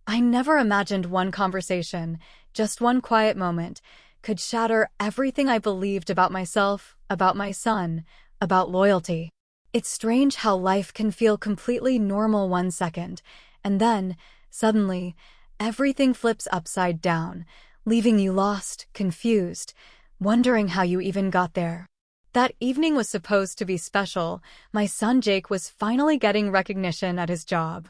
I never imagined one conversation, just one quiet moment, could shatter everything I believed about myself, about my son, about loyalty. It's strange how life can feel completely normal 1 second, and then, suddenly, everything flips upside down, leaving you lost, confused, wondering how you even got there. That evening was supposed to be special. My son Jake was finally getting recognition at his job.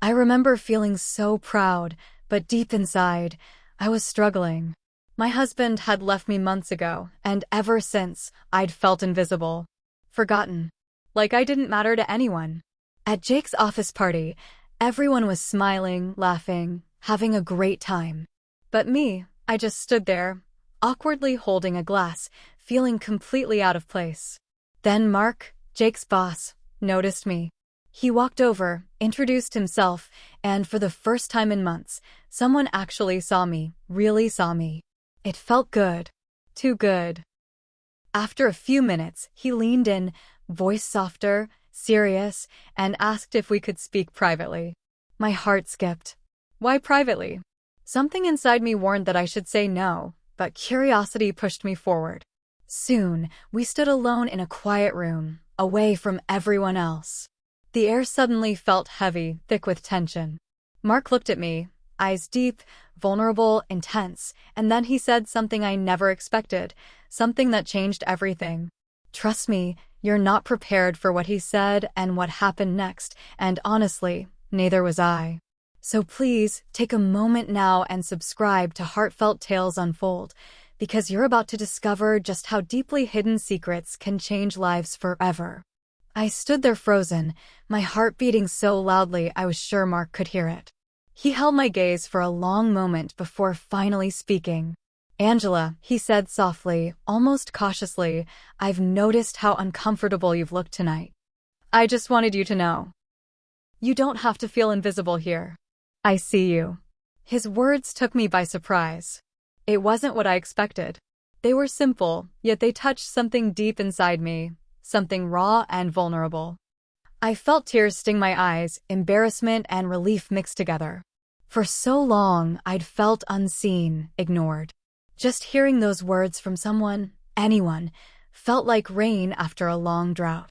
I remember feeling so proud, but deep inside, I was struggling. My husband had left me months ago, and ever since, I'd felt invisible. Forgotten. Like I didn't matter to anyone. At Jake's office party, everyone was smiling, laughing, having a great time. But me, I just stood there, awkwardly holding a glass, feeling completely out of place. Then Mark, Jake's boss, noticed me. He walked over, introduced himself, and for the first time in months, someone actually saw me, really saw me. It felt good. Too good. After a few minutes, he leaned in, voice softer, serious, and asked if we could speak privately. My heart skipped. Why privately? Something inside me warned that I should say no, but curiosity pushed me forward. Soon, we stood alone in a quiet room, away from everyone else. The air suddenly felt heavy, thick with tension. Mark looked at me, eyes deep, vulnerable, intense, and then he said something I never expected, something that changed everything. Trust me, you're not prepared for what he said and what happened next, and honestly, neither was I. So please, take a moment now and subscribe to Heartfelt Tales Unfold, because you're about to discover just how deeply hidden secrets can change lives forever. I stood there frozen, my heart beating so loudly I was sure Mark could hear it. He held my gaze for a long moment before finally speaking. Angela, he said softly, almost cautiously, I've noticed how uncomfortable you've looked tonight. I just wanted you to know. You don't have to feel invisible here. I see you. His words took me by surprise. It wasn't what I expected. They were simple, yet they touched something deep inside me, something raw and vulnerable. I felt tears sting my eyes, embarrassment and relief mixed together. For so long, I'd felt unseen, ignored. Just hearing those words from someone, anyone, felt like rain after a long drought.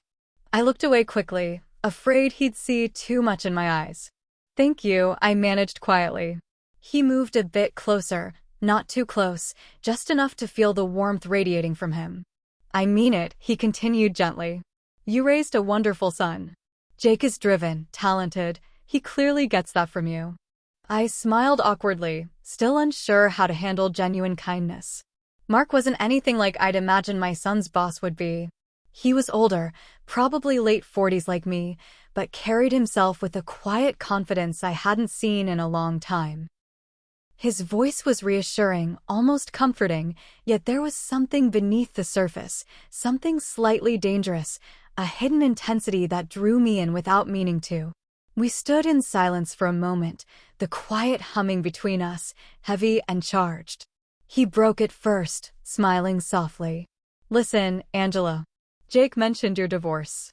I looked away quickly, afraid he'd see too much in my eyes. Thank you, I managed quietly. He moved a bit closer, not too close, just enough to feel the warmth radiating from him. I mean it, he continued gently. You raised a wonderful son. Jake is driven, talented, he clearly gets that from you. I smiled awkwardly, still unsure how to handle genuine kindness. Mark wasn't anything like I'd imagined my son's boss would be. He was older, probably late 40s like me, but carried himself with a quiet confidence I hadn't seen in a long time. His voice was reassuring, almost comforting, yet there was something beneath the surface, something slightly dangerous, a hidden intensity that drew me in without meaning to. We stood in silence for a moment, the quiet humming between us, heavy and charged. He broke it first, smiling softly. Listen, Angela. Jake mentioned your divorce.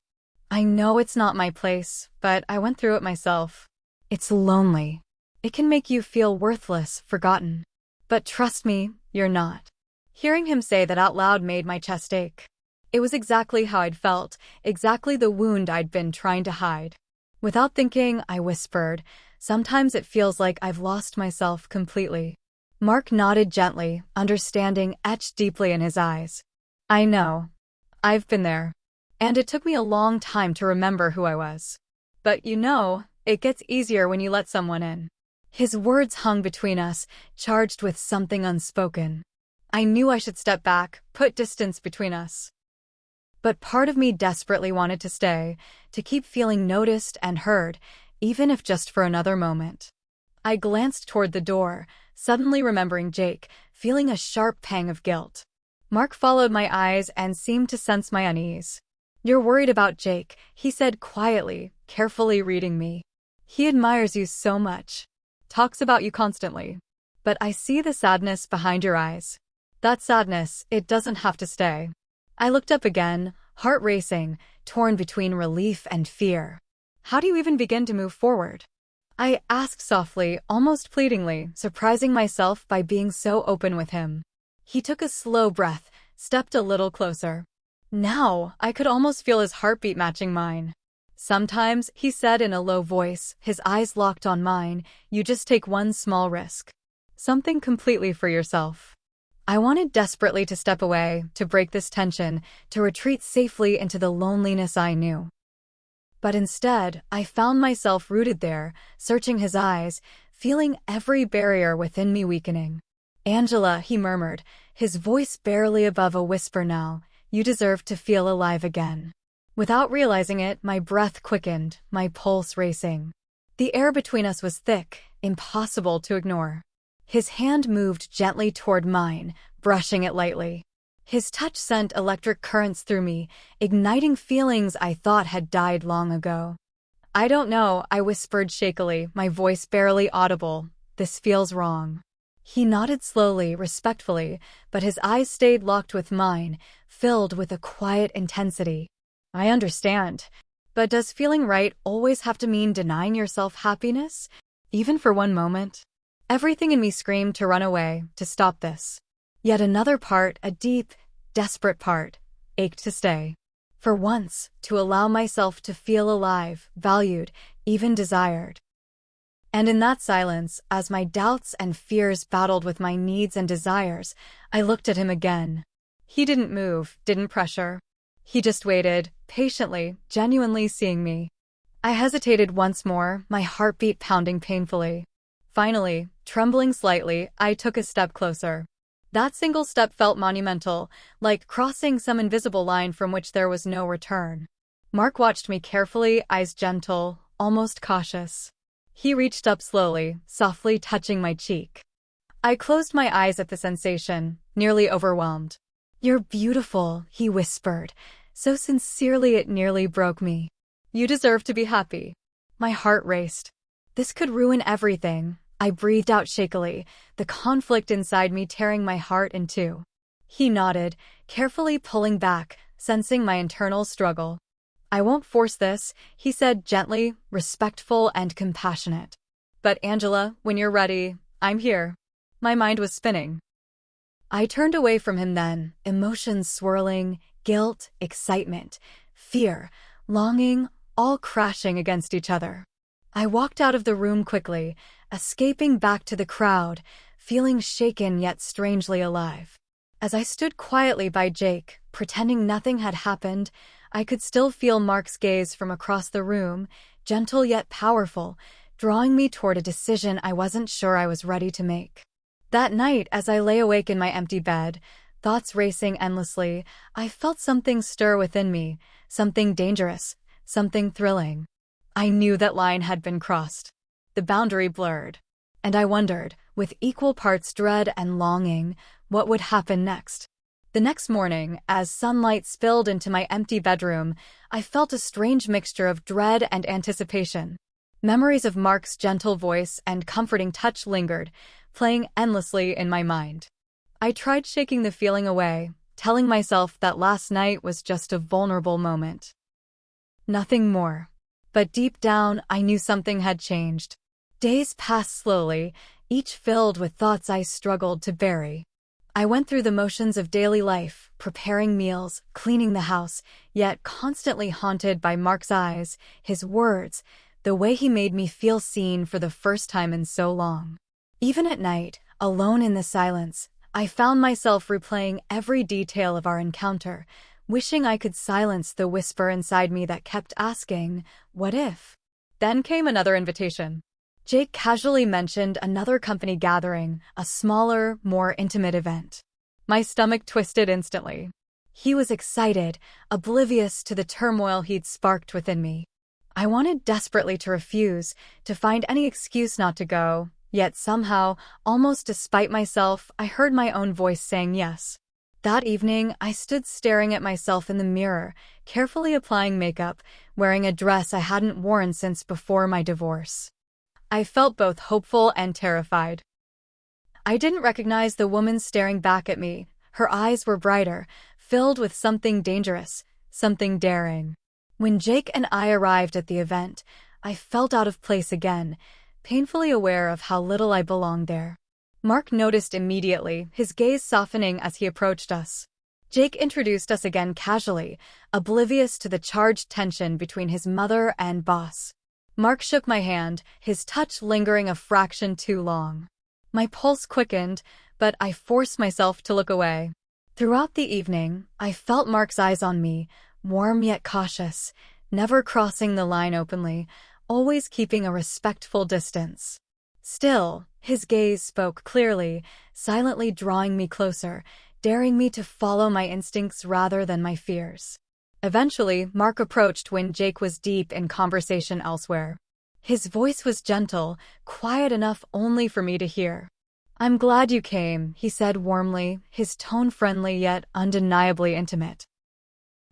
I know it's not my place, but I went through it myself. It's lonely. It can make you feel worthless, forgotten. But trust me, you're not. Hearing him say that out loud made my chest ache. It was exactly how I'd felt, exactly the wound I'd been trying to hide. Without thinking, I whispered, sometimes it feels like I've lost myself completely. Mark nodded gently, understanding etched deeply in his eyes. I know. I've been there. And it took me a long time to remember who I was. But you know, it gets easier when you let someone in. His words hung between us, charged with something unspoken. I knew I should step back, put distance between us. But part of me desperately wanted to stay, to keep feeling noticed and heard, even if just for another moment. I glanced toward the door, suddenly remembering Jake, feeling a sharp pang of guilt. Mark followed my eyes and seemed to sense my unease. You're worried about Jake, he said quietly, carefully reading me. He admires you so much. Talks about you constantly. But I see the sadness behind your eyes. That sadness, it doesn't have to stay. I looked up again, heart racing, torn between relief and fear. How do you even begin to move forward? I asked softly, almost pleadingly, surprising myself by being so open with him. He took a slow breath, stepped a little closer. Now, I could almost feel his heartbeat matching mine. Sometimes, he said in a low voice, his eyes locked on mine, you just take one small risk. Something completely for yourself. I wanted desperately to step away, to break this tension, to retreat safely into the loneliness I knew. But instead, I found myself rooted there, searching his eyes, feeling every barrier within me weakening. Angela, he murmured, his voice barely above a whisper now, you deserve to feel alive again. Without realizing it, my breath quickened, my pulse racing. The air between us was thick, impossible to ignore. His hand moved gently toward mine, brushing it lightly. His touch sent electric currents through me, igniting feelings I thought had died long ago. I don't know, I whispered shakily, my voice barely audible. This feels wrong. He nodded slowly, respectfully, but his eyes stayed locked with mine, filled with a quiet intensity. I understand. But does feeling right always have to mean denying yourself happiness? Even for one moment? Everything in me screamed to run away, to stop this. Yet another part, a deep, desperate part, ached to stay. For once, to allow myself to feel alive, valued, even desired. And in that silence, as my doubts and fears battled with my needs and desires, I looked at him again. He didn't move, didn't pressure. He just waited, patiently, genuinely seeing me. I hesitated once more, my heartbeat pounding painfully. Finally, trembling slightly, I took a step closer. That single step felt monumental, like crossing some invisible line from which there was no return. Mark watched me carefully, eyes gentle, almost cautious. He reached up slowly, softly touching my cheek. I closed my eyes at the sensation, nearly overwhelmed. You're beautiful, he whispered, so sincerely it nearly broke me. You deserve to be happy. My heart raced. This could ruin everything. I breathed out shakily, the conflict inside me tearing my heart in two. He nodded, carefully pulling back, sensing my internal struggle. I won't force this, he said gently, respectful and compassionate. But Angela, when you're ready, I'm here. My mind was spinning. I turned away from him then, emotions swirling, guilt, excitement, fear, longing, all crashing against each other. I walked out of the room quickly, escaping back to the crowd, feeling shaken yet strangely alive. As I stood quietly by Jake, pretending nothing had happened, I could still feel Mark's gaze from across the room, gentle yet powerful, drawing me toward a decision I wasn't sure I was ready to make. That night, as I lay awake in my empty bed, thoughts racing endlessly, I felt something stir within me, something dangerous, something thrilling. I knew that line had been crossed. The boundary blurred. And I wondered, with equal parts dread and longing, what would happen next. The next morning, as sunlight spilled into my empty bedroom, I felt a strange mixture of dread and anticipation. Memories of Mark's gentle voice and comforting touch lingered, playing endlessly in my mind. I tried shaking the feeling away, telling myself that last night was just a vulnerable moment. Nothing more. But deep down, I knew something had changed. Days passed slowly, each filled with thoughts I struggled to bury. I went through the motions of daily life, preparing meals, cleaning the house, yet constantly haunted by Mark's eyes, his words, the way he made me feel seen for the first time in so long. Even at night, alone in the silence, I found myself replaying every detail of our encounter, wishing I could silence the whisper inside me that kept asking, what if? Then came another invitation. Jake casually mentioned another company gathering, a smaller, more intimate event. My stomach twisted instantly. He was excited, oblivious to the turmoil he'd sparked within me. I wanted desperately to refuse, to find any excuse not to go, yet somehow, almost despite myself, I heard my own voice saying yes. That evening, I stood staring at myself in the mirror, carefully applying makeup, wearing a dress I hadn't worn since before my divorce. I felt both hopeful and terrified. I didn't recognize the woman staring back at me. Her eyes were brighter, filled with something dangerous, something daring. When Jake and I arrived at the event, I felt out of place again, painfully aware of how little I belonged there. Mark noticed immediately, his gaze softening as he approached us. Jake introduced us again casually, oblivious to the charged tension between his mother and boss. Mark shook my hand, his touch lingering a fraction too long. My pulse quickened, but I forced myself to look away. Throughout the evening, I felt Mark's eyes on me, warm yet cautious, never crossing the line openly, always keeping a respectful distance. Still, his gaze spoke clearly, silently drawing me closer, daring me to follow my instincts rather than my fears. Eventually, Mark approached when Jake was deep in conversation elsewhere. His voice was gentle, quiet enough only for me to hear. "I'm glad you came," he said warmly, his tone friendly yet undeniably intimate.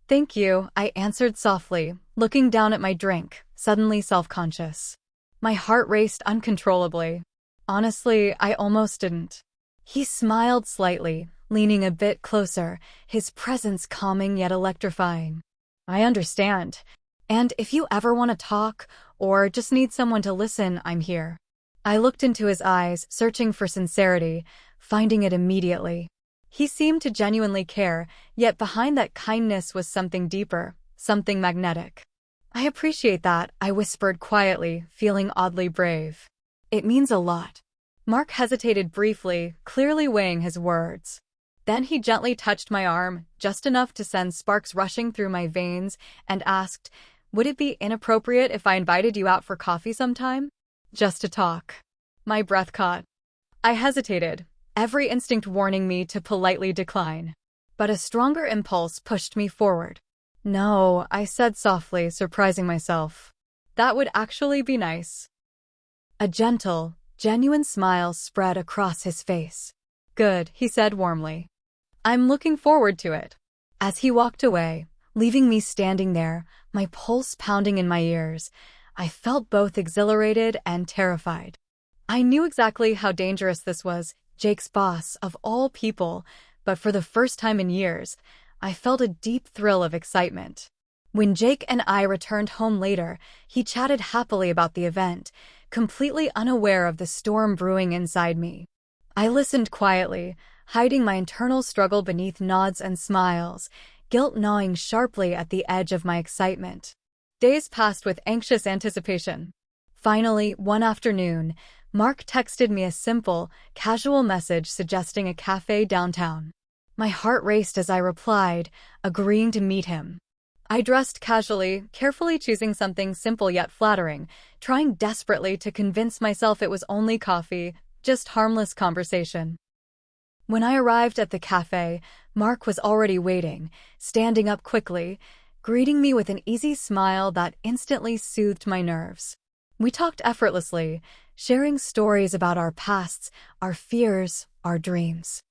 "Thank you," I answered softly, looking down at my drink, suddenly self-conscious. My heart raced uncontrollably. Honestly, I almost didn't. He smiled slightly, leaning a bit closer, his presence calming yet electrifying. "I understand. And if you ever want to talk, or just need someone to listen, I'm here." I looked into his eyes, searching for sincerity, finding it immediately. He seemed to genuinely care, yet behind that kindness was something deeper, something magnetic. "I appreciate that," I whispered quietly, feeling oddly brave. "It means a lot." Mark hesitated briefly, clearly weighing his words. Then he gently touched my arm, just enough to send sparks rushing through my veins, and asked, "Would it be inappropriate if I invited you out for coffee sometime? Just to talk?" My breath caught. I hesitated, every instinct warning me to politely decline. But a stronger impulse pushed me forward. "No," I said softly, surprising myself. "That would actually be nice." A gentle, genuine smile spread across his face. "Good," he said warmly. "I'm looking forward to it." As he walked away, leaving me standing there, my pulse pounding in my ears, I felt both exhilarated and terrified. I knew exactly how dangerous this was, Jake's boss, of all people, but for the first time in years, I felt a deep thrill of excitement. When Jake and I returned home later, he chatted happily about the event, completely unaware of the storm brewing inside me. I listened quietly, hiding my internal struggle beneath nods and smiles, guilt gnawing sharply at the edge of my excitement. Days passed with anxious anticipation. Finally, one afternoon, Mark texted me a simple, casual message suggesting a cafe downtown. My heart raced as I replied, agreeing to meet him. I dressed casually, carefully choosing something simple yet flattering, trying desperately to convince myself it was only coffee, just harmless conversation. When I arrived at the cafe, Mark was already waiting, standing up quickly, greeting me with an easy smile that instantly soothed my nerves. We talked effortlessly, sharing stories about our pasts, our fears, our dreams.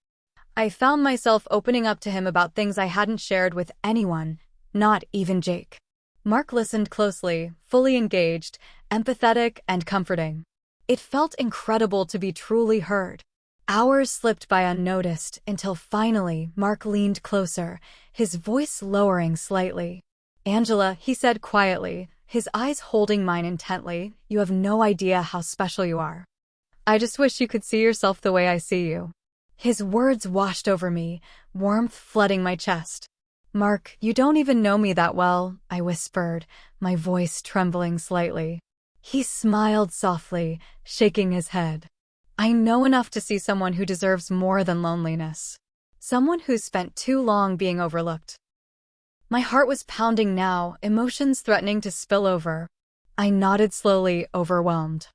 I found myself opening up to him about things I hadn't shared with anyone, not even Jake. Mark listened closely, fully engaged, empathetic and comforting. It felt incredible to be truly heard. Hours slipped by unnoticed until finally Mark leaned closer, his voice lowering slightly. "Angela," he said quietly, his eyes holding mine intently, "you have no idea how special you are. I just wish you could see yourself the way I see you." His words washed over me, warmth flooding my chest. "Mark, you don't even know me that well," I whispered, my voice trembling slightly. He smiled softly, shaking his head. "I know enough to see someone who deserves more than loneliness. Someone who's spent too long being overlooked." My heart was pounding now, emotions threatening to spill over. I nodded slowly, overwhelmed.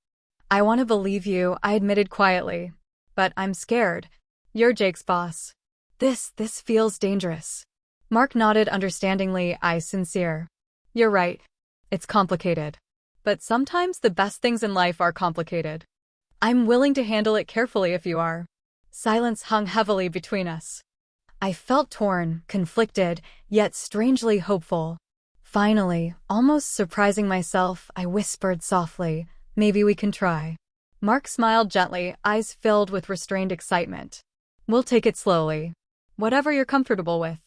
"I want to believe you," I admitted quietly. "But I'm scared. You're Jake's boss. This feels dangerous." Mark nodded understandingly, eyes sincere. "You're right. It's complicated. But sometimes the best things in life are complicated. I'm willing to handle it carefully if you are." Silence hung heavily between us. I felt torn, conflicted, yet strangely hopeful. Finally, almost surprising myself, I whispered softly, "Maybe we can try." Mark smiled gently, eyes filled with restrained excitement. "We'll take it slowly. Whatever you're comfortable with."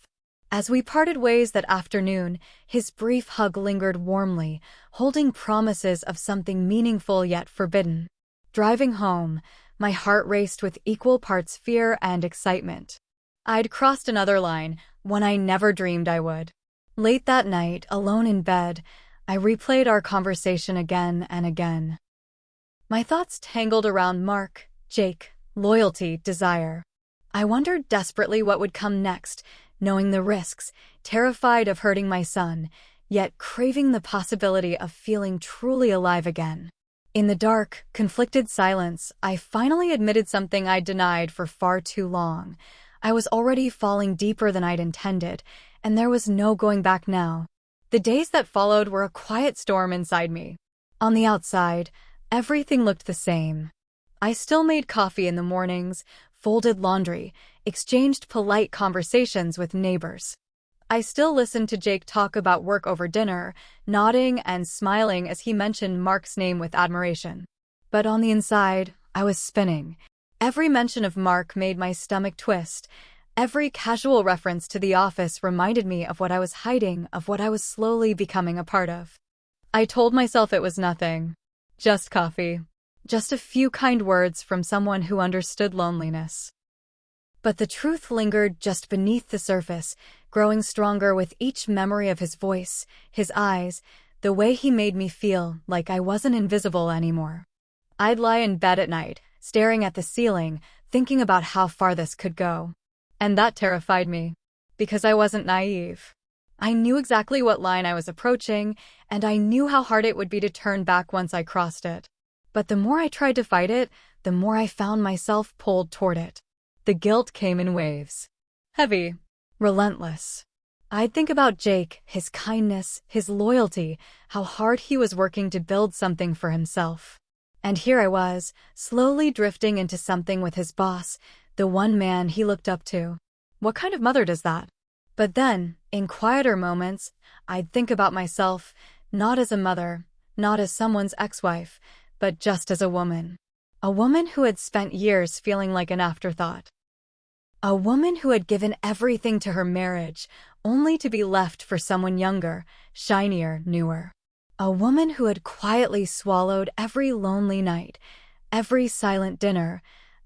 As we parted ways that afternoon, his brief hug lingered warmly, holding promises of something meaningful yet forbidden. Driving home, my heart raced with equal parts fear and excitement. I'd crossed another line, one I never dreamed I would. Late that night, alone in bed, I replayed our conversation again and again. My thoughts tangled around Mark, Jake, loyalty, desire. I wondered desperately what would come next, knowing the risks, terrified of hurting my son, yet craving the possibility of feeling truly alive again. In the dark, conflicted silence, I finally admitted something I'd denied for far too long. I was already falling deeper than I'd intended, and there was no going back now. The days that followed were a quiet storm inside me. On the outside, everything looked the same. I still made coffee in the mornings, folded laundry, exchanged polite conversations with neighbors. I still listened to Jake talk about work over dinner, nodding and smiling as he mentioned Mark's name with admiration. But on the inside, I was spinning. Every mention of Mark made my stomach twist. Every casual reference to the office reminded me of what I was hiding, of what I was slowly becoming a part of. I told myself it was nothing. Just coffee. Just a few kind words from someone who understood loneliness. But the truth lingered just beneath the surface, growing stronger with each memory of his voice, his eyes, the way he made me feel like I wasn't invisible anymore. I'd lie in bed at night, staring at the ceiling, thinking about how far this could go. And that terrified me, because I wasn't naive. I knew exactly what line I was approaching, and I knew how hard it would be to turn back once I crossed it. But the more I tried to fight it, the more I found myself pulled toward it. The guilt came in waves. Heavy. Relentless. I'd think about Jake, his kindness, his loyalty, how hard he was working to build something for himself. And here I was, slowly drifting into something with his boss, the one man he looked up to. What kind of mother does that? But then, in quieter moments, I'd think about myself, not as a mother, not as someone's ex-wife, but just as a woman. A woman who had spent years feeling like an afterthought. A woman who had given everything to her marriage, only to be left for someone younger, shinier, newer. A woman who had quietly swallowed every lonely night, every silent dinner,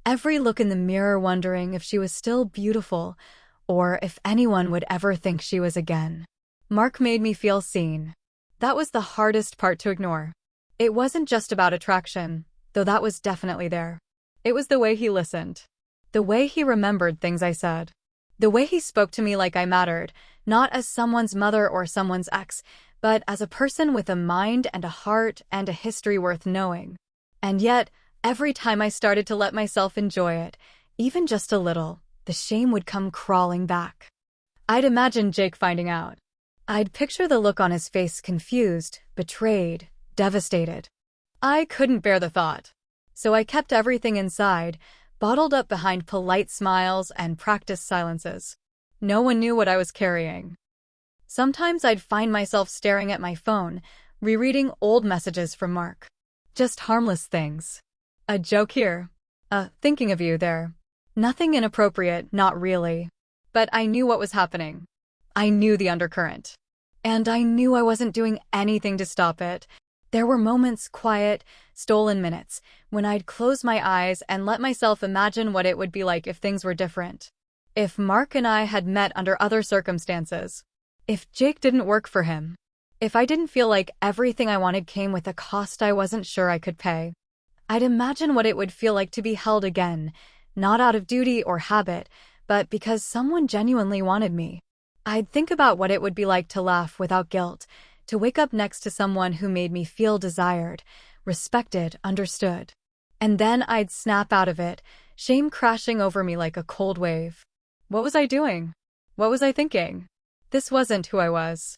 every look in the mirror wondering if she was still beautiful, or if anyone would ever think she was again. Mark made me feel seen. That was the hardest part to ignore. It wasn't just about attraction, though that was definitely there. It was the way he listened. The way he remembered things I said. The way he spoke to me like I mattered, not as someone's mother or someone's ex, but as a person with a mind and a heart and a history worth knowing. And yet, every time I started to let myself enjoy it, even just a little, the shame would come crawling back. I'd imagine Jake finding out. I'd picture the look on his face, confused, betrayed, devastated. I couldn't bear the thought. So I kept everything inside, bottled up behind polite smiles and practiced silences. No one knew what I was carrying. Sometimes I'd find myself staring at my phone, rereading old messages from Mark. Just harmless things. A joke here. Thinking of you there. Nothing inappropriate, not really. But I knew what was happening. I knew the undercurrent. And I knew I wasn't doing anything to stop it. There were moments, quiet, stolen minutes, when I'd close my eyes and let myself imagine what it would be like if things were different. If Mark and I had met under other circumstances. If Jake didn't work for him. If I didn't feel like everything I wanted came with a cost I wasn't sure I could pay. I'd imagine what it would feel like to be held again, not out of duty or habit, but because someone genuinely wanted me. I'd think about what it would be like to laugh without guilt, to wake up next to someone who made me feel desired, respected, understood. And then I'd snap out of it, shame crashing over me like a cold wave. What was I doing? What was I thinking? This wasn't who I was.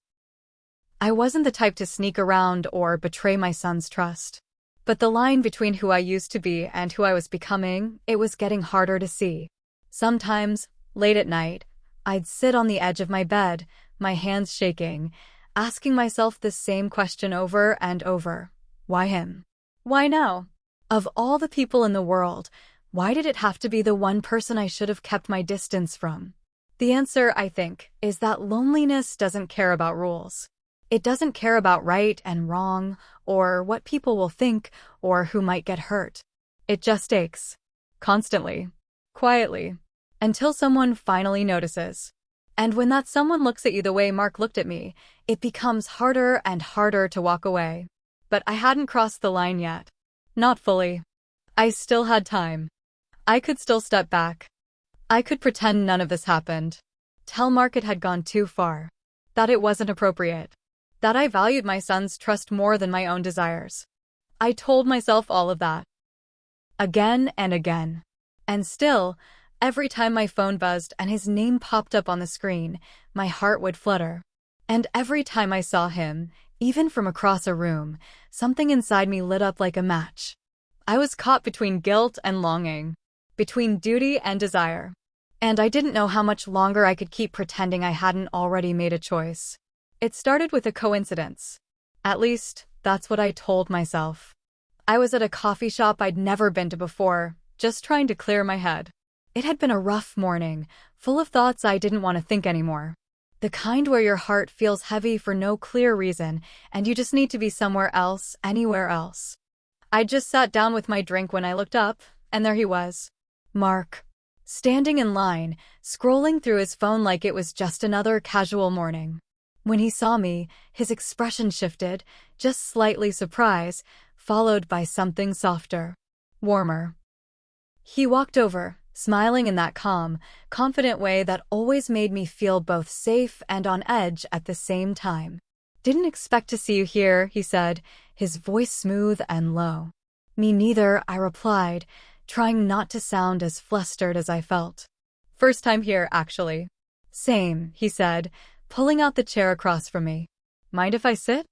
I wasn't the type to sneak around or betray my son's trust. But the line between who I used to be and who I was becoming, it was getting harder to see. Sometimes, late at night, I'd sit on the edge of my bed, my hands shaking, asking myself the same question over and over. Why him? Why now? Of all the people in the world, why did it have to be the one person I should have kept my distance from? The answer, I think, is that loneliness doesn't care about rules. It doesn't care about right and wrong, or what people will think, or who might get hurt. It just aches. Constantly. Quietly. Until someone finally notices. And when that someone looks at you the way Mark looked at me, it becomes harder and harder to walk away. But I hadn't crossed the line yet. Not fully. I still had time. I could still step back. I could pretend none of this happened. Tell Mark it had gone too far. That it wasn't appropriate. That I valued my son's trust more than my own desires. I told myself all of that. Again and again. And still, every time my phone buzzed and his name popped up on the screen, my heart would flutter. And every time I saw him, even from across a room, something inside me lit up like a match. I was caught between guilt and longing. Between duty and desire. And I didn't know how much longer I could keep pretending I hadn't already made a choice. It started with a coincidence. At least, that's what I told myself. I was at a coffee shop I'd never been to before, just trying to clear my head. It had been a rough morning, full of thoughts I didn't want to think anymore. The kind where your heart feels heavy for no clear reason, and you just need to be somewhere else, anywhere else. I just sat down with my drink when I looked up, and there he was. Mark. Standing in line, scrolling through his phone like it was just another casual morning. When he saw me, his expression shifted, just slightly surprised, followed by something softer. Warmer. He walked over, smiling in that calm, confident way that always made me feel both safe and on edge at the same time. "Didn't expect to see you here," he said, his voice smooth and low. "Me neither," I replied, trying not to sound as flustered as I felt. "First time here, actually." "Same," he said, pulling out the chair across from me. "Mind if I sit?"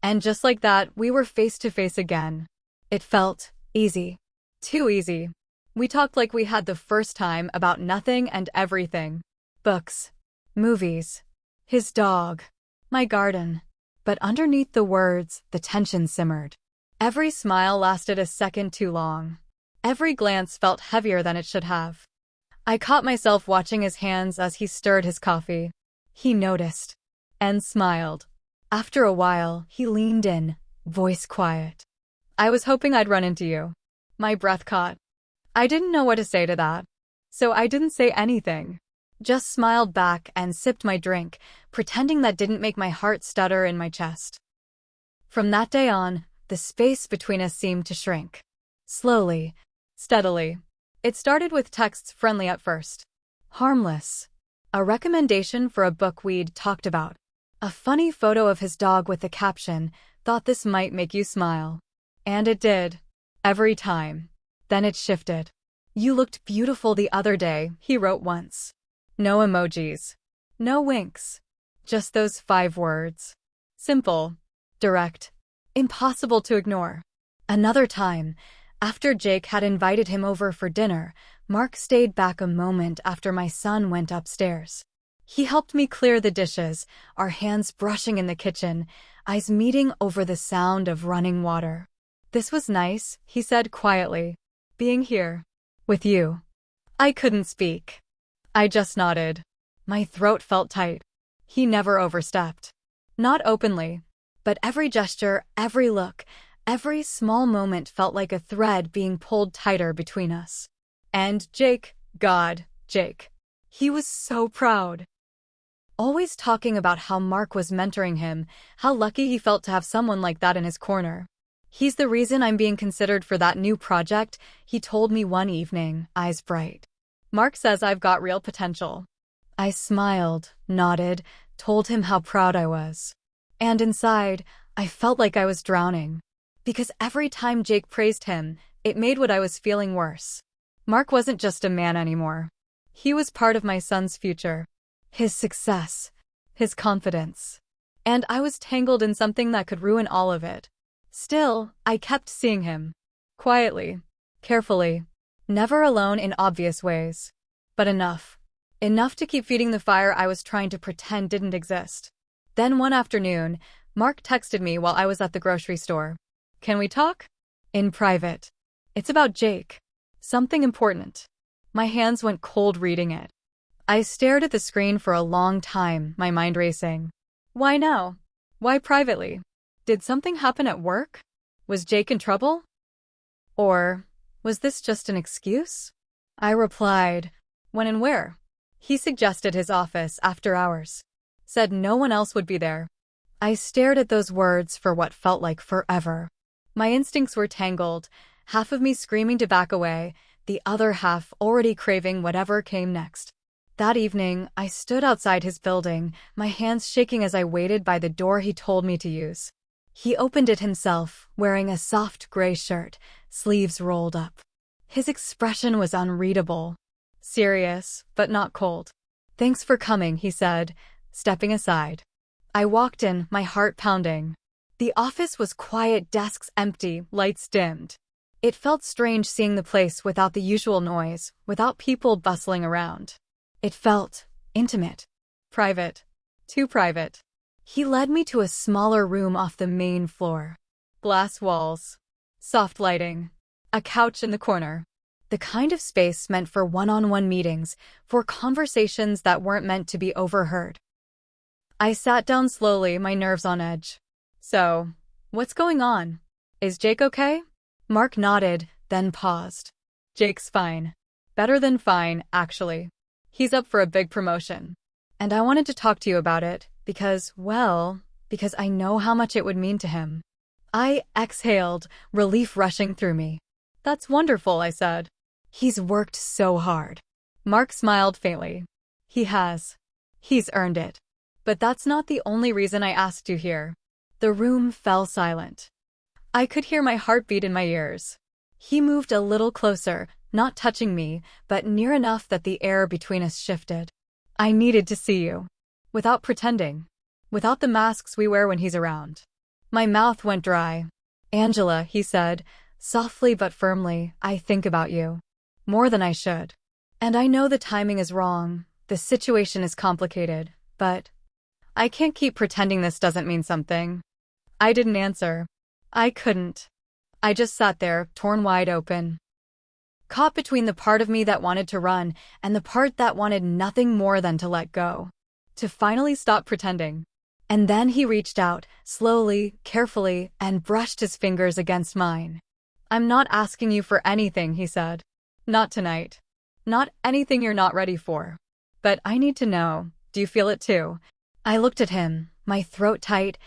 And just like that, we were face to face again. It felt easy. Too easy. We talked like we had the first time about nothing and everything. Books. Movies. His dog. My garden. But underneath the words, the tension simmered. Every smile lasted a second too long. Every glance felt heavier than it should have. I caught myself watching his hands as he stirred his coffee. He noticed. And smiled. After a while, he leaned in, voice quiet. "I was hoping I'd run into you." My breath caught. I didn't know what to say to that. So I didn't say anything. Just smiled back and sipped my drink, pretending that didn't make my heart stutter in my chest. From that day on, the space between us seemed to shrink. Slowly. Steadily. It started with texts friendly at first. Harmless. A recommendation for a book we'd talked about. A funny photo of his dog with the caption, "Thought this might make you smile." And it did. Every time. Then it shifted. "You looked beautiful the other day," he wrote once. No emojis. No winks. Just those 5 words. Simple. Direct. Impossible to ignore. Another time, after Jake had invited him over for dinner, Mark stayed back a moment after my son went upstairs. He helped me clear the dishes, our hands brushing in the kitchen, eyes meeting over the sound of running water. "This was nice," he said quietly. "Being here. With you." I couldn't speak. I just nodded. My throat felt tight. He never overstepped. Not openly. But every gesture, every look, every small moment felt like a thread being pulled tighter between us. And Jake, God, Jake. He was so proud. Always talking about how Mark was mentoring him, how lucky he felt to have someone like that in his corner. "He's the reason I'm being considered for that new project," he told me one evening, eyes bright. "Mark says I've got real potential." I smiled, nodded, told him how proud I was. And inside, I felt like I was drowning. Because every time Jake praised him, it made what I was feeling worse. Mark wasn't just a man anymore. He was part of my son's future. His success. His confidence. And I was tangled in something that could ruin all of it. Still, I kept seeing him. Quietly. Carefully. Never alone in obvious ways. But enough. Enough to keep feeding the fire I was trying to pretend didn't exist. Then one afternoon, Mark texted me while I was at the grocery store. "Can we talk?" "In private." "It's about Jake. Something important." My hands went cold reading it. I stared at the screen for a long time, my mind racing. Why now? Why privately? Did something happen at work? Was Jake in trouble? Or was this just an excuse? I replied, when and where? He suggested his office after hours. Said no one else would be there. I stared at those words for what felt like forever. My instincts were tangled, half of me screaming to back away, the other half already craving whatever came next. That evening, I stood outside his building, my hands shaking as I waited by the door he told me to use. He opened it himself, wearing a soft gray shirt, sleeves rolled up. His expression was unreadable. Serious, but not cold. Thanks for coming, he said, stepping aside. I walked in, my heart pounding. The office was quiet, desks empty, lights dimmed. It felt strange seeing the place without the usual noise, without people bustling around. It felt intimate. Private. Too private. He led me to a smaller room off the main floor. Glass walls. Soft lighting. A couch in the corner. The kind of space meant for one-on-one meetings, for conversations that weren't meant to be overheard. I sat down slowly, my nerves on edge. So, what's going on? Is Jake okay? Mark nodded, then paused. Jake's fine. Better than fine, actually. He's up for a big promotion. And I wanted to talk to you about it, because I know how much it would mean to him. I exhaled, relief rushing through me. That's wonderful, I said. He's worked so hard. Mark smiled faintly. He has. He's earned it. But that's not the only reason I asked you here. The room fell silent. I could hear my heartbeat in my ears. He moved a little closer, not touching me, but near enough that the air between us shifted. I needed to see you. Without pretending. Without the masks we wear when he's around. My mouth went dry. Angela, he said, softly but firmly, I think about you. More than I should. And I know the timing is wrong, the situation is complicated, but I can't keep pretending this doesn't mean something. I didn't answer. I couldn't. I just sat there, torn wide open. Caught between the part of me that wanted to run and the part that wanted nothing more than to let go. To finally stop pretending. And then he reached out, slowly, carefully, and brushed his fingers against mine. I'm not asking you for anything, he said. Not tonight. Not anything you're not ready for. But I need to know, do you feel it too? I looked at him, my throat tight,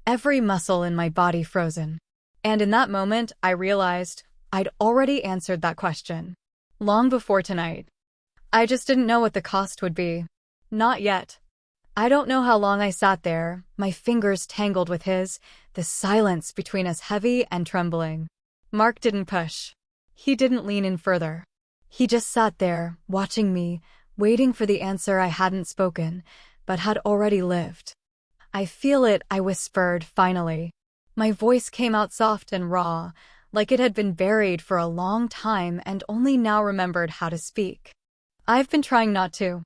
every muscle in my body frozen. And in that moment, I realized I'd already answered that question. Long before tonight. I just didn't know what the cost would be. Not yet. I don't know how long I sat there, my fingers tangled with his, the silence between us heavy and trembling. Mark didn't push. He didn't lean in further. He just sat there, watching me, waiting for the answer I hadn't spoken, but had already lived. I feel it, I whispered, finally. My voice came out soft and raw, like it had been buried for a long time and only now remembered how to speak. I've been trying not to.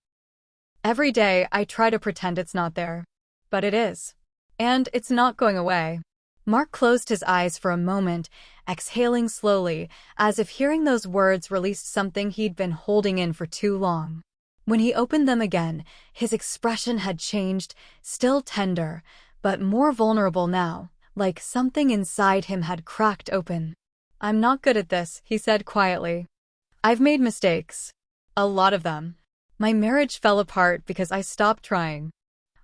Every day I try to pretend it's not there. But it is. And it's not going away. Mark closed his eyes for a moment, exhaling slowly, as if hearing those words released something he'd been holding in for too long. When he opened them again, his expression had changed, still tender, but more vulnerable now, like something inside him had cracked open. I'm not good at this, he said quietly. I've made mistakes. A lot of them. My marriage fell apart because I stopped trying.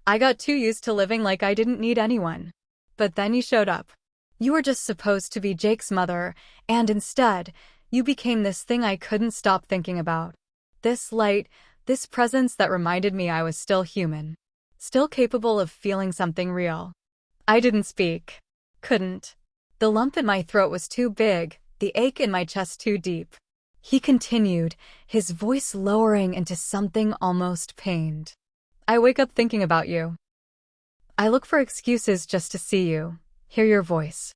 I got too used to living like I didn't need anyone. But then you showed up. You were just supposed to be Jake's mother, and instead, you became this thing I couldn't stop thinking about. This light, this presence that reminded me I was still human. Still capable of feeling something real. I didn't speak. Couldn't. The lump in my throat was too big, the ache in my chest too deep. He continued, his voice lowering into something almost pained. I wake up thinking about you. I look for excuses just to see you, hear your voice.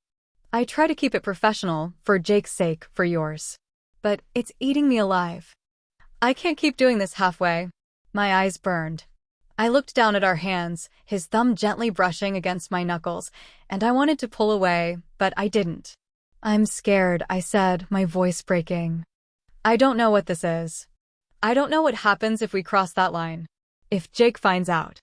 I try to keep it professional, for Jake's sake, for yours. But it's eating me alive. I can't keep doing this halfway. My eyes burned. I looked down at our hands, his thumb gently brushing against my knuckles, and I wanted to pull away, but I didn't. I'm scared, I said, my voice breaking. I don't know what this is. I don't know what happens if we cross that line. If Jake finds out,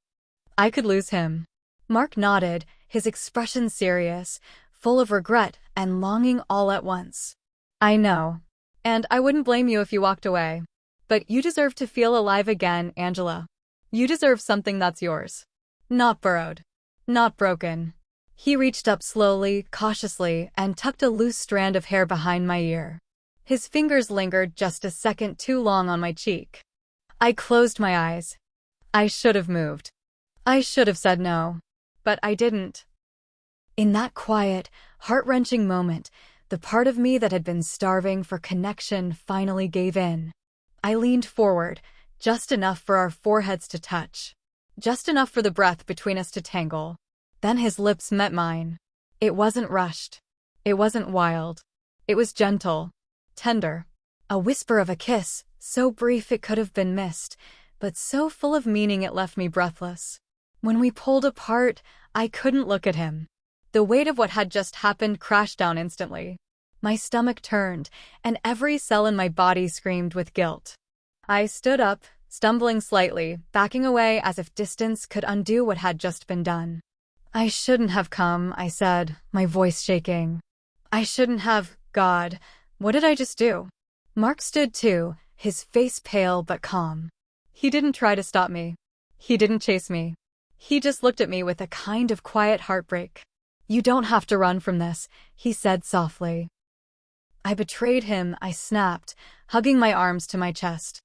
I could lose him. Mark nodded, his expression serious, full of regret and longing all at once. I know. And I wouldn't blame you if you walked away. But you deserve to feel alive again, Angela. You deserve something that's yours. Not borrowed. Not broken. He reached up slowly, cautiously, and tucked a loose strand of hair behind my ear. His fingers lingered just a second too long on my cheek. I closed my eyes. I should have moved. I should have said no. But I didn't. In that quiet, heart-wrenching moment, the part of me that had been starving for connection finally gave in. I leaned forward, just enough for our foreheads to touch. Just enough for the breath between us to tangle. Then his lips met mine. It wasn't rushed. It wasn't wild. It was gentle. Tender. A whisper of a kiss, so brief it could have been missed, but so full of meaning it left me breathless. When we pulled apart, I couldn't look at him. The weight of what had just happened crashed down instantly. My stomach turned, and every cell in my body screamed with guilt. I stood up, stumbling slightly, backing away as if distance could undo what had just been done. I shouldn't have come, I said, my voice shaking. I shouldn't have, God. What did I just do? Mark stood too, his face pale but calm. He didn't try to stop me. He didn't chase me. He just looked at me with a kind of quiet heartbreak. You don't have to run from this, he said softly. I betrayed him, I snapped, hugging my arms to my chest.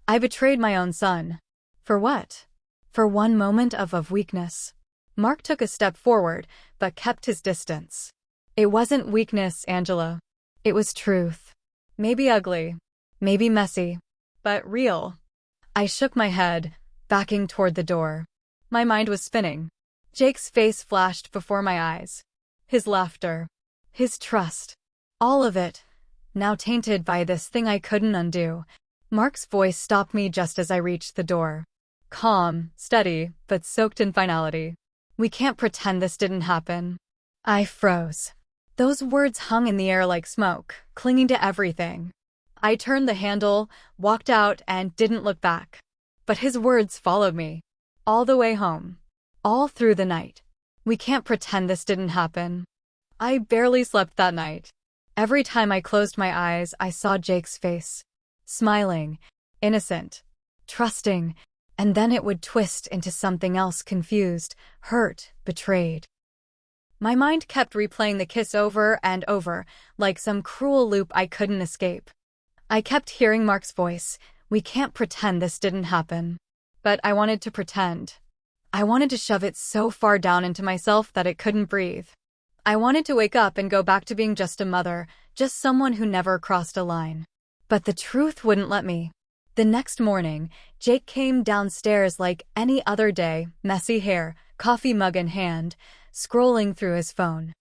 I betrayed my own son. For what? For one moment of weakness. Mark took a step forward, but kept his distance. It wasn't weakness, Angela. It was truth. Maybe ugly. Maybe messy. But real. I shook my head, backing toward the door. My mind was spinning. Jake's face flashed before my eyes. His laughter. His trust. All of it. Now tainted by this thing I couldn't undo. Mark's voice stopped me just as I reached the door. Calm, steady, but soaked in finality. We can't pretend this didn't happen. I froze. Those words hung in the air like smoke, clinging to everything. I turned the handle, walked out, and didn't look back. But his words followed me. All the way home. All through the night. We can't pretend this didn't happen. I barely slept that night. Every time I closed my eyes, I saw Jake's face. Smiling, innocent, trusting, and then it would twist into something else, confused, hurt, betrayed. My mind kept replaying the kiss over and over, like some cruel loop I couldn't escape. I kept hearing Mark's voice, we can't pretend this didn't happen. But I wanted to pretend. I wanted to shove it so far down into myself that it couldn't breathe. I wanted to wake up and go back to being just a mother, just someone who never crossed a line. But the truth wouldn't let me. The next morning, Jake came downstairs like any other day, messy hair, coffee mug in hand, scrolling through his phone.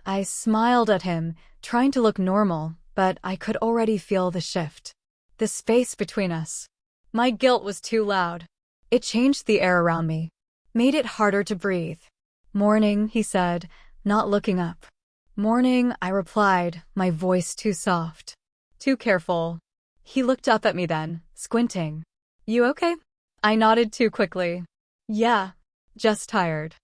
I smiled at him, trying to look normal, but I could already feel the shift. The space between us. My guilt was too loud. It changed the air around me. Made it harder to breathe. Morning, he said, not looking up. Morning, I replied, my voice too soft. Too careful. He looked up at me then, squinting. You okay? I nodded too quickly. Yeah, just tired.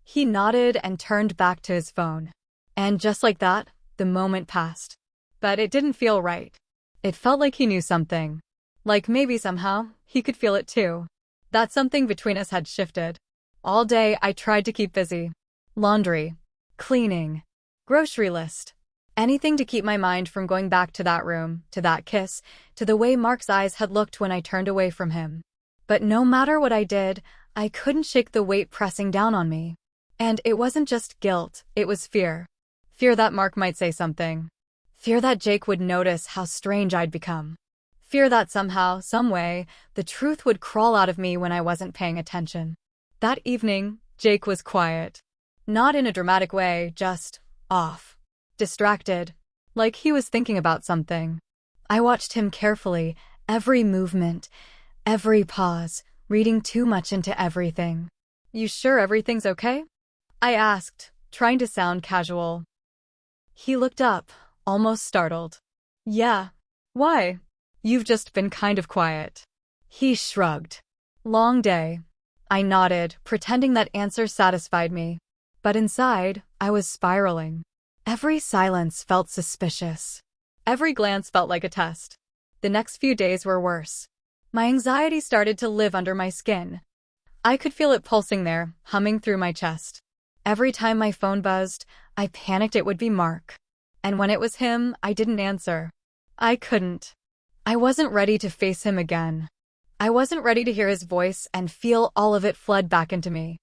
He nodded and turned back to his phone. And just like that, the moment passed. But it didn't feel right. It felt like he knew something. Like maybe somehow, he could feel it too. That something between us had shifted. All day I tried to keep busy. Laundry. Cleaning. Grocery list. Anything to keep my mind from going back to that room, to that kiss, to the way Mark's eyes had looked when I turned away from him. But no matter what I did, I couldn't shake the weight pressing down on me. And it wasn't just guilt, it was fear. Fear that Mark might say something. Fear that Jake would notice how strange I'd become. Fear that somehow, some way, the truth would crawl out of me when I wasn't paying attention. That evening, Jake was quiet. Not in a dramatic way, just off. Distracted. Like he was thinking about something. I watched him carefully, every movement, every pause, reading too much into everything. You sure everything's okay? I asked, trying to sound casual. He looked up, almost startled. Yeah. Why? You've just been kind of quiet. He shrugged. Long day. I nodded, pretending that answer satisfied me. But inside, I was spiraling. Every silence felt suspicious. Every glance felt like a test. The next few days were worse. My anxiety started to live under my skin. I could feel it pulsing there, humming through my chest. Every time my phone buzzed, I panicked it would be Mark. And when it was him, I didn't answer. I couldn't. I wasn't ready to face him again. I wasn't ready to hear his voice and feel all of it flood back into me.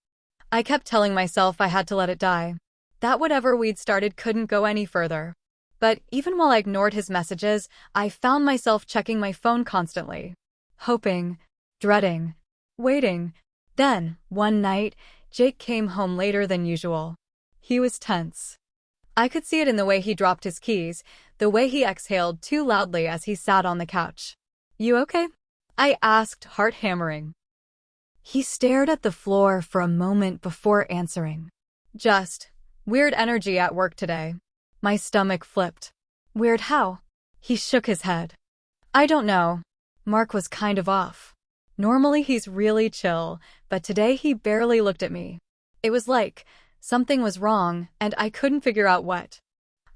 I kept telling myself I had to let it die, that whatever we'd started couldn't go any further. But even while I ignored his messages, I found myself checking my phone constantly. Hoping, dreading, waiting. Then, one night, Jake came home later than usual. He was tense. I could see it in the way he dropped his keys, the way he exhaled too loudly as he sat on the couch. "You okay?" I asked, heart hammering. He stared at the floor for a moment before answering. "Just weird energy at work today." My stomach flipped. "Weird how?" He shook his head. "I don't know." Mark was kind of off. Normally he's really chill, but today he barely looked at me. It was like something was wrong, and I couldn't figure out what.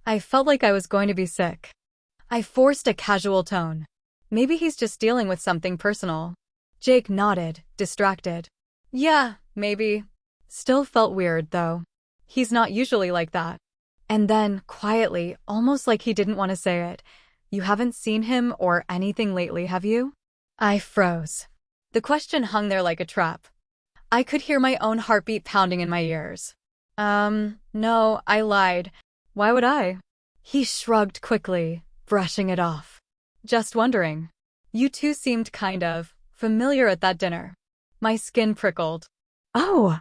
I felt like I was going to be sick. I forced a casual tone. "Maybe he's just dealing with something personal." Jake nodded, distracted. "Yeah, maybe." Still felt weird, though. He's not usually like that. And then, quietly, almost like he didn't want to say it, "You haven't seen him or anything lately, have you?" I froze. The question hung there like a trap. I could hear my own heartbeat pounding in my ears. No, I lied. Why would I?" He shrugged quickly, brushing it off. "Just wondering. You two seemed kind of familiar at that dinner." My skin prickled. "Oh!"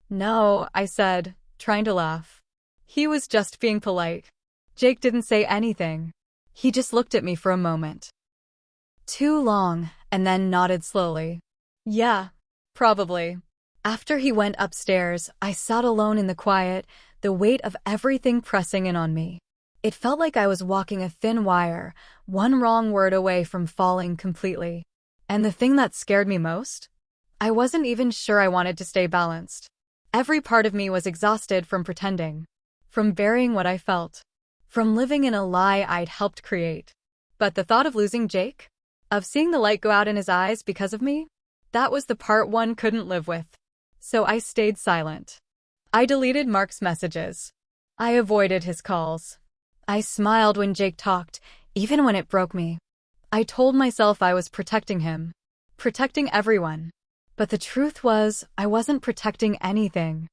"No," I said, trying to laugh. He was just being polite. Jake didn't say anything. He just looked at me for a moment. Too long, and then nodded slowly. "Yeah, probably." After he went upstairs, I sat alone in the quiet, the weight of everything pressing in on me. It felt like I was walking a thin wire, one wrong word away from falling completely. And the thing that scared me most? I wasn't even sure I wanted to stay balanced. Every part of me was exhausted from pretending, from burying what I felt, from living in a lie I'd helped create. But the thought of losing Jake, of seeing the light go out in his eyes because of me, that was the part one couldn't live with. So I stayed silent. I deleted Mark's messages. I avoided his calls. I smiled when Jake talked, even when it broke me. I told myself I was protecting him, protecting everyone. But the truth was, I wasn't protecting anything.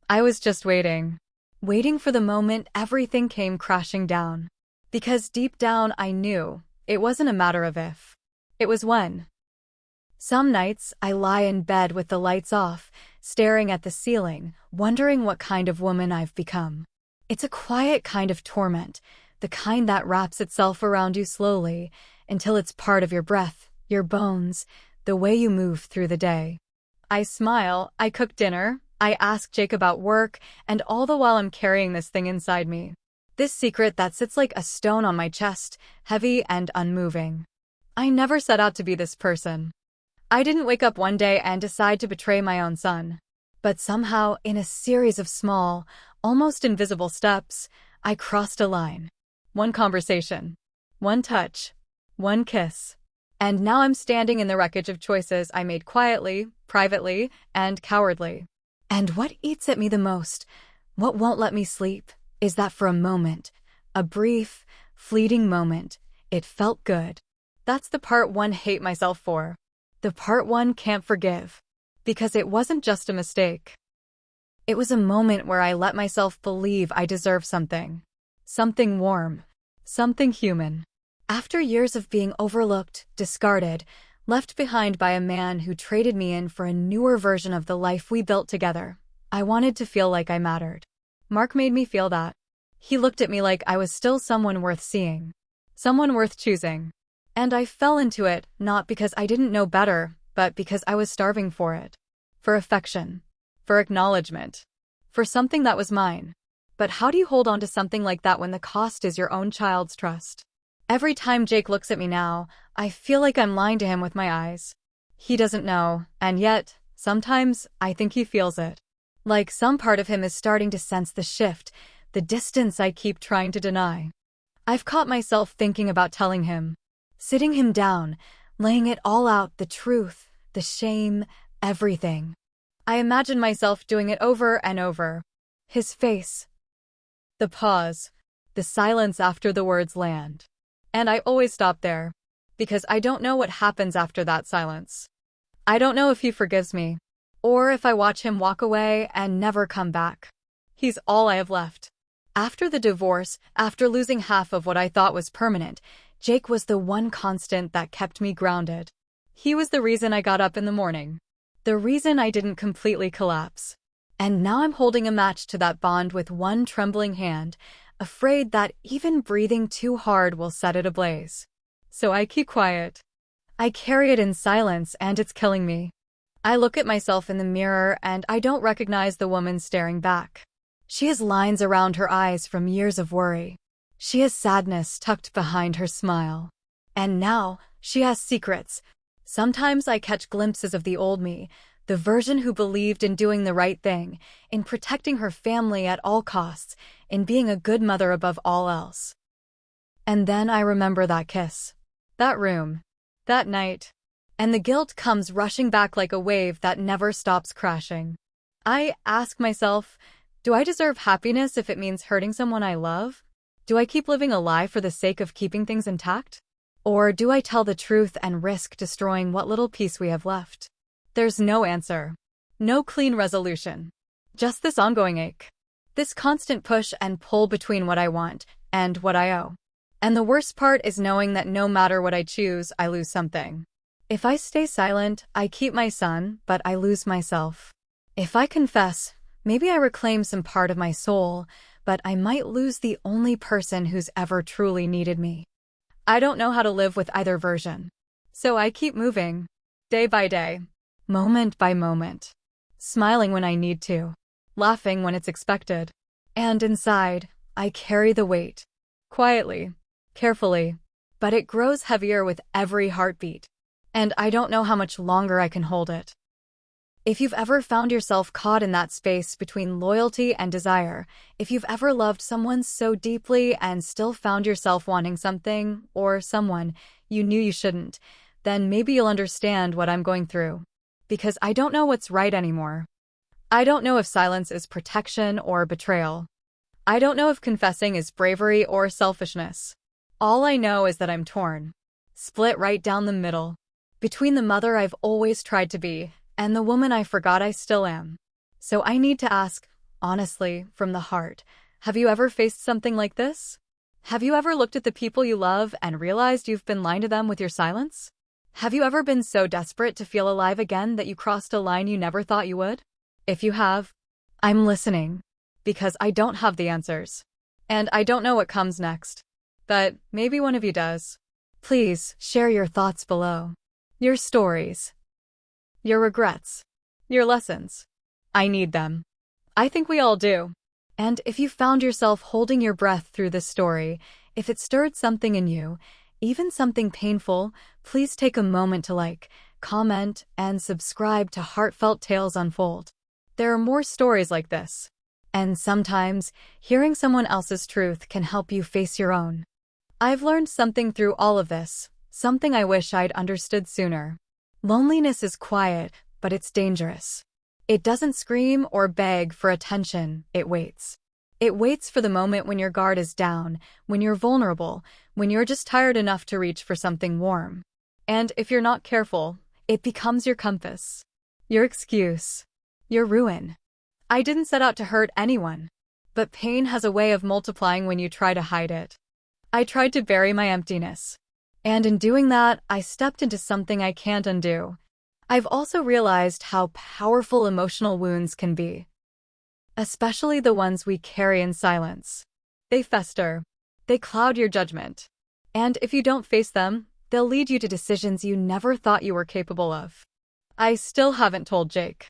I was just waiting. Waiting for the moment everything came crashing down. Because deep down I knew, it wasn't a matter of if. It was when. Some nights, I lie in bed with the lights off, staring at the ceiling, wondering what kind of woman I've become. It's a quiet kind of torment, the kind that wraps itself around you slowly, until it's part of your breath, your bones, the way you move through the day. I smile, I cook dinner, I ask Jake about work, and all the while I'm carrying this thing inside me. This secret that sits like a stone on my chest, heavy and unmoving. I never set out to be this person. I didn't wake up one day and decide to betray my own son. But somehow, in a series of small, almost invisible steps, I crossed a line. One conversation. One touch. One kiss. And now I'm standing in the wreckage of choices I made quietly, privately, and cowardly. And what eats at me the most, what won't let me sleep, is that for a moment, a brief, fleeting moment, it felt good. That's the part one hate myself for. The part one can't forgive. Because it wasn't just a mistake. It was a moment where I let myself believe I deserved something. Something warm. Something human. After years of being overlooked, discarded, left behind by a man who traded me in for a newer version of the life we built together, I wanted to feel like I mattered. Mark made me feel that. He looked at me like I was still someone worth seeing. Someone worth choosing. And I fell into it, not because I didn't know better, but because I was starving for it. For affection. For acknowledgement. For something that was mine. But how do you hold on to something like that when the cost is your own child's trust? Every time Jake looks at me now, I feel like I'm lying to him with my eyes. He doesn't know, and yet, sometimes, I think he feels it. Like some part of him is starting to sense the shift, the distance I keep trying to deny. I've caught myself thinking about telling him, sitting him down, laying it all out, the truth, the shame, everything. I imagine myself doing it over and over. His face. The pause. The silence after the words land. And I always stop there. Because I don't know what happens after that silence. I don't know if he forgives me. Or if I watch him walk away and never come back. He's all I have left. After the divorce, after losing half of what I thought was permanent, Jake was the one constant that kept me grounded. He was the reason I got up in the morning. The reason I didn't completely collapse. And now I'm holding a match to that bond with one trembling hand, afraid that even breathing too hard will set it ablaze. So I keep quiet. I carry it in silence and it's killing me. I look at myself in the mirror and I don't recognize the woman staring back. She has lines around her eyes from years of worry. She has sadness tucked behind her smile. And now, she has secrets. Sometimes I catch glimpses of the old me, the version who believed in doing the right thing, in protecting her family at all costs, in being a good mother above all else. And then I remember that kiss. That room. That night. And the guilt comes rushing back like a wave that never stops crashing. I ask myself, do I deserve happiness if it means hurting someone I love? Do I keep living a lie for the sake of keeping things intact? Or do I tell the truth and risk destroying what little peace we have left? There's no answer. No clean resolution. Just this ongoing ache. This constant push and pull between what I want and what I owe. And the worst part is knowing that no matter what I choose, I lose something. If I stay silent, I keep my son, but I lose myself. If I confess, maybe I reclaim some part of my soul, but I might lose the only person who's ever truly needed me. I don't know how to live with either version. So I keep moving, day by day, moment by moment, smiling when I need to, laughing when it's expected. And inside, I carry the weight, quietly, carefully, but it grows heavier with every heartbeat. And I don't know how much longer I can hold it. If you've ever found yourself caught in that space between loyalty and desire, if you've ever loved someone so deeply and still found yourself wanting something, or someone, you knew you shouldn't, then maybe you'll understand what I'm going through. Because I don't know what's right anymore. I don't know if silence is protection or betrayal. I don't know if confessing is bravery or selfishness. All I know is that I'm torn. Split right down the middle. Between the mother I've always tried to be, and the woman I forgot I still am. So I need to ask, honestly, from the heart, have you ever faced something like this? Have you ever looked at the people you love and realized you've been lying to them with your silence? Have you ever been so desperate to feel alive again that you crossed a line you never thought you would? If you have, I'm listening, because I don't have the answers. And I don't know what comes next. But maybe one of you does. Please share your thoughts below. Your stories. Your regrets. Your lessons. I need them. I think we all do. And if you found yourself holding your breath through this story, if it stirred something in you, even something painful, please take a moment to like, comment, and subscribe to Heartfelt Tales Unfold. There are more stories like this. And sometimes, hearing someone else's truth can help you face your own. I've learned something through all of this, something I wish I'd understood sooner. Loneliness is quiet, but it's dangerous. It doesn't scream or beg for attention, it waits. It waits for the moment when your guard is down, when you're vulnerable, when you're just tired enough to reach for something warm. And if you're not careful, it becomes your compass. Your excuse. Your ruin. I didn't set out to hurt anyone. But pain has a way of multiplying when you try to hide it. I tried to bury my emptiness. And in doing that, I stepped into something I can't undo. I've also realized how powerful emotional wounds can be. Especially the ones we carry in silence. They fester. They cloud your judgment. And if you don't face them, they'll lead you to decisions you never thought you were capable of. I still haven't told Jake.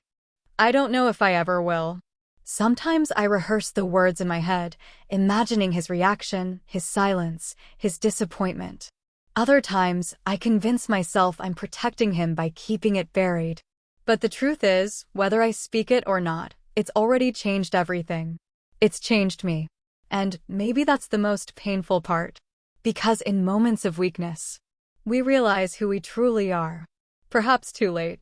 I don't know if I ever will. Sometimes I rehearse the words in my head, imagining his reaction, his silence, his disappointment. Other times, I convince myself I'm protecting him by keeping it buried. But the truth is, whether I speak it or not, it's already changed everything. It's changed me. And maybe that's the most painful part. Because in moments of weakness, we realize who we truly are. Perhaps too late.